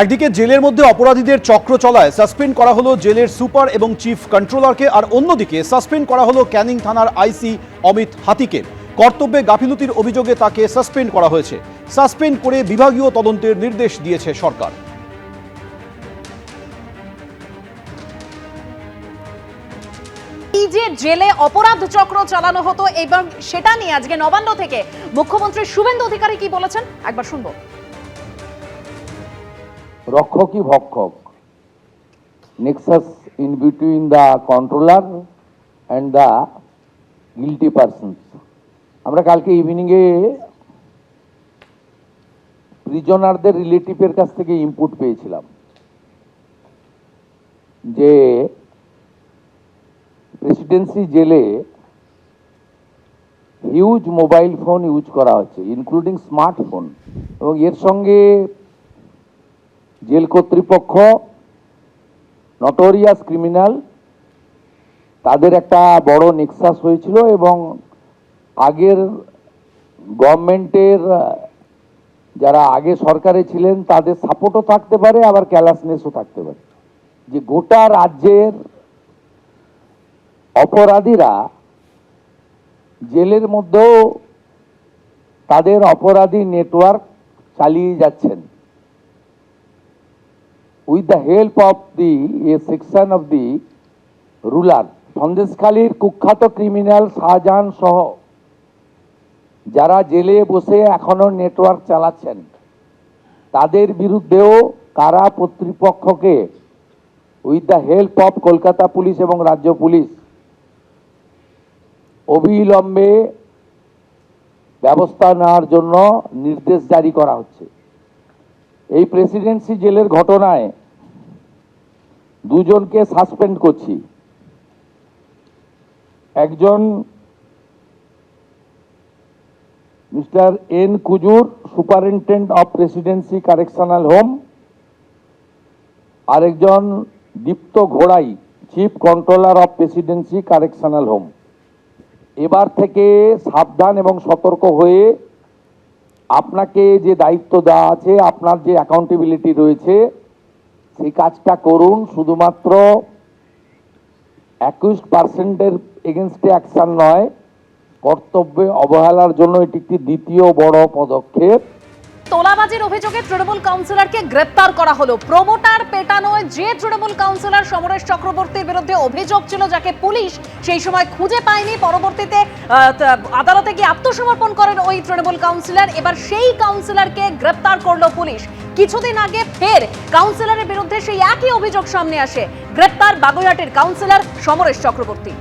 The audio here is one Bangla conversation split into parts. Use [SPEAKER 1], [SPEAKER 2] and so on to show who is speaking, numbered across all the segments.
[SPEAKER 1] একদিকে জেলের মধ্যে অপরাধীদের চক্র চলায় সাসপেন্ড করা হলো জেলের সুপার এবং চিফ কন্ট্রোলারকে, আর অন্যদিকে সাসপেন্ড করা হলো ক্যানিং থানার আইসি অমিত হাতিকে। কর্তব্যে গাফিলতির অভিযোগে তাকে সাসপেন্ড করা হয়েছে। সাসপেন্ড করে বিভাগীয় তদন্তের নির্দেশ দিয়েছে সরকার।
[SPEAKER 2] এই যে জেলে অপরাধ চক্র চালানো হতো এবং সেটা নিয়ে আজকে নবান্ন থেকে মুখ্যমন্ত্রী শুভেন্দু অধিকারী কি বলেছেন একবার শুনবো।
[SPEAKER 3] রক্ষকই ভক্ষক, nexus in between the controller and the guilty persons. আমরা কালকে ইভিনিংয়ে প্রিজনারদের রিলেটিভের কাছ থেকে ইনপুট পেয়েছিলাম যে প্রেসিডেন্সি জেলে হিউজ মোবাইল ফোন ইউজ করা হচ্ছে, ইনক্লুডিং স্মার্টফোন, এবং এর সঙ্গে জেল কর্তৃপক্ষ নটোরিয়াস ক্রিমিনাল তাদের একটা বড় নেক্সাস হয়েছিল, এবং আগের গভর্নমেন্টের যারা আগে সরকারে ছিলেন তাদের সাপোর্টও থাকতে পারে, আবার ক্যালাসনেসও থাকতে পারে, যে গোটা রাজ্যের অপরাধীরা জেলের মধ্যেও তাদের অপরাধী নেটওয়ার্ক চালিয়ে যাচ্ছেন with the help of a section of the ruler. সন্দেশখালীর কুখ্যাত ক্রিমিনাল শাহজাহান সহ যারা জেলে বসে এখনো নেটওয়ার্ক চালাচ্ছেন তাদের বিরুদ্ধেও কারা কর্তৃপক্ষকে with the help of Kolkata police এবং রাজ্য পুলিশ অবিলম্বে ব্যবস্থা নেওয়ার জন্য নির্দেশ জারি করা হচ্ছে। এই প্রেসিডেন্সি জেলের ঘটনায় দুজনকে সাসপেন্ড করছি। একজন mister N Kujur, superintendent of Presidency Correctional Home, আরেকজন দীপ্ত ঘোড়াই, chief controller of Presidency Correctional Home. এবার থেকে সাবধান এবং সতর্ক হয়ে আপনাকে যে দায়িত্ব দেওয়া আছে, আপনার যে অ্যাকাউন্টেবিলিটি রয়েছে, সেই কাজটা করুন। শুধুমাত্র অ্যাকিউজড পার্সেন্টের এগেনস্টে অ্যাকশন নয়, কর্তব্যে অবহেলার জন্য এটি একটি দ্বিতীয় বড় পদক্ষেপ।
[SPEAKER 2] তোলাবাজির অভিযোগে তৃণমূল কাউন্সিলরকে গ্রেপ্তার করা হলো। প্রমোটার পেটানোয় যে তৃণমূল কাউন্সিলর সমরেশ চক্রবর্তীর বিরুদ্ধে অভিযোগ ছিল, যাকে পুলিশ সেই সময় খুঁজে পায়নি, পরবর্তীতে আদালতে গিয়ে আত্মসমর্পণ করেন ওই তৃণমূল কাউন্সিলর। এবার সেই কাউন্সিলরকে গ্রেপ্তার করলো পুলিশ। কিছুদিন আগে ফের কাউন্সিলরের বিরুদ্ধে সেই একই অভিযোগ সামনে আসে। গ্রেপ্তার বাগুইহাটির কাউন্সিলর সমরেশ চক্রবর্তী।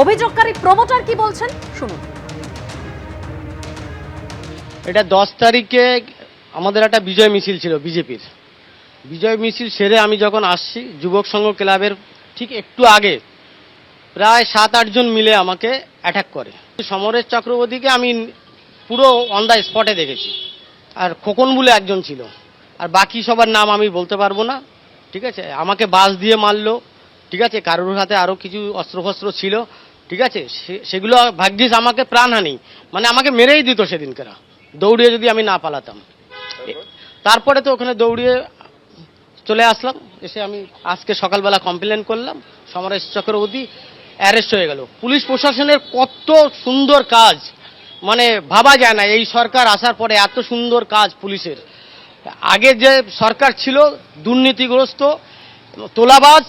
[SPEAKER 2] অভিযোগকারী প্রমোটার কি বলছেন শুনুন।
[SPEAKER 4] এটা 10 তারিখে আমাদের একটা বিজয় মিছিল ছিল বিজেপির। বিজয় মিছিল সেরে আমি যখন আসছি যুবক সংঘ ক্লাবের ঠিক একটু আগে প্রায় 7-8 জন মিলে আমাকে অ্যাটাক করে। সমরেশ চক্রবর্তীকে আমি পুরো অন দ্য স্পটে দেখেছি, আর খোকন বলে একজন ছিল, আর বাকি সবার নাম আমি বলতে পারবো না। ঠিক আছে, আমাকে বাস দিয়ে মারলো। ঠিক আছে, কারোর হাতে আরও কিছু অস্ত্রফস্ত্র ছিল। ঠিক আছে, সেগুলো ভাগ্যিস আমাকে প্রাণহানি, মানে আমাকে মেরেই দিত সেদিনকেরা, দৌড়িয়ে যদি আমি না পালাতাম। তারপরে তো ওখানে দৌড়িয়ে চলে আসলাম। এসে আমি আজকে সকালবেলা কমপ্লেন করলাম, সমরেশ চক্রবর্তী অ্যারেস্ট হয়ে গেল। পুলিশ প্রশাসনের কত সুন্দর কাজ, মানে ভাবা যায় না এই সরকার আসার পরে এত সুন্দর কাজ পুলিশের। আগে যে সরকার ছিল দুর্নীতিগ্রস্ত, তোলাবাজ,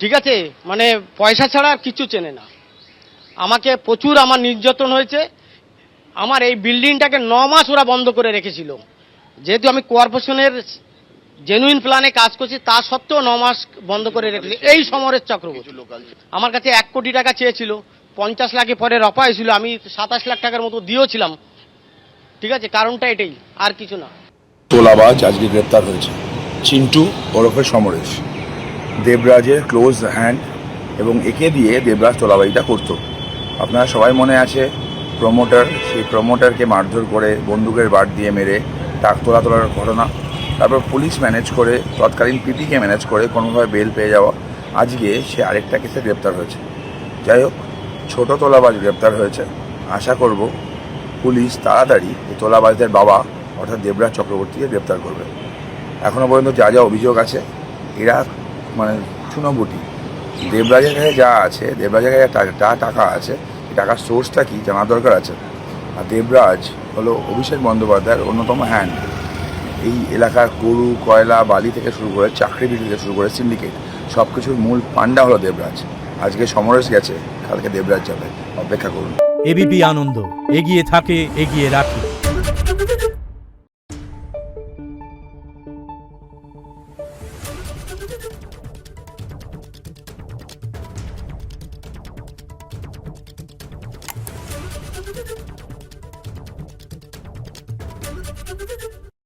[SPEAKER 4] ঠিক আছে, মানে পয়সা ছাড়া আর কিছু চেনে না। আমাকে প্রচুর আমার নির্যাতন হয়েছে। আমার এই বিল্ডিংটাকে 9 মাস ওরা বন্ধ করে রেখেছিল, যেহেতু আমি কর্পোরেশনের জেনুইন প্ল্যানে কাজ করছি, তা সত্ত্বেও 9 মাস বন্ধ করে রেখেছিল এই সমরেশ চক্রবর্তী। আমার কাছে 1 কোটি টাকা চেয়েছিল, 50 লাখে পরে রফা হয়েছিল, আমি 27 লাখ টাকার মতো দিয়েছিলাম। ঠিক আছে, কারণটা এটাই, আর কিছু না।
[SPEAKER 5] তোলাবাজ আজকে গ্রেপ্তার হয়েছে চিন্টু ওরফে সমরেশ, দেবরাজের ক্লোজ হ্যান্ড, এবং একে দিয়ে দেবরাজ তোলাবাজিটা করতো। আপনারা সবাই মনে আছে প্রমোটার, সেই প্রমোটারকে মারধর করে বন্দুকের বাট দিয়ে মেরে টাক তোলার ঘটনা, তারপর পুলিশ ম্যানেজ করে, তৎকালীন পিপিকে ম্যানেজ করে কোনোভাবে বেল পেয়ে যাওয়া। আজকে সে আরেকটা কেসে গ্রেপ্তার হয়েছে। যাই হোক, ছোট তোলাবাজ গ্রেপ্তার হয়েছে। আশা করব পুলিশ তাড়াতাড়ি এই তোলাবাজদের বাবা অর্থাৎ দেবরাজ চক্রবর্তীকে গ্রেপ্তার করবে। এখনও পর্যন্ত যা যা অভিযোগ আছে এরা মানে চুনোবুটি। দেবরাজের কাছে যা আছে, দেবরাজের কাছে যা টাকা আছে, এই টাকার সোর্সটা কি জানার দরকার আছে। আর দেবরাজ হলো অভিষেক বন্দ্যোপাধ্যায়ের অন্যতম হ্যান্ড। এই এলাকার গরু, কয়লা, বালি থেকে শুরু করে চাকরি বিক্রি থেকে শুরু করে সিন্ডিকেট সব কিছুর মূল পান্ডা হলো দেবরাজ। আজকে সমরেশ গেছে, কালকে দেবরাজ যাবে, অপেক্ষা করুন।
[SPEAKER 6] এবিপি আনন্দ, এগিয়ে থাকে, এগিয়ে রাখে।